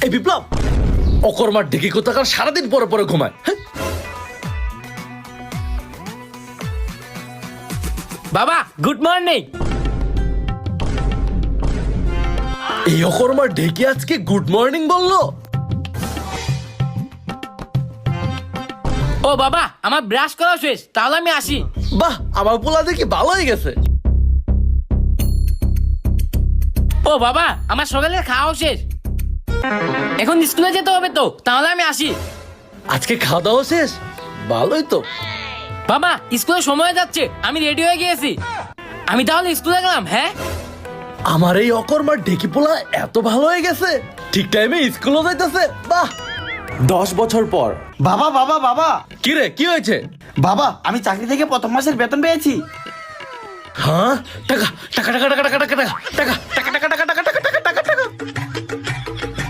এই বিপ্লব, অকর্মার ঢেকি কোথাকার সারাদিন পরে পরে ঘুমায়। হ্যাঁ? বাবা গুড মর্নিং। এই অকর্মার ঢেকি আজকে গুড মর্নিং বললো? ও বাবা আমার ব্রাশ করা শেষ, তাহলে আমি আসি। বাহ, আমার পোলা দেখি ভালো হয়ে গেছে। ও বাবা আমার সকালের খাওয়া শেষ, এখন স্কুলে যেতে হবে তো, তাহলে আমি আসি। আজকে খাওয়া দাওয়া শেষ? ভালোই তো। বাবা স্কুলে সময় যাচ্ছে, আমি রেডি হয়ে গিয়েছি, আমি তাহলে স্কুলে গেলাম। হ্যাঁ আমার এই অকর্মার ঢেকি পোলা এত ভালো হয়ে গেছে, ঠিক টাইমে স্কুলও যাইতেছে। বাহ। 10 বছর পর। বাবা বাবা বাবা কি রে, কি হয়েছে? বাবা, আমি চাকরি থেকে প্রথম মাসের বেতন পেয়েছি। হ্যাঁ, টাকা টাকা টাকা টাকা টাকা টাকা টাকা টাকা টাকা টাকা টাকা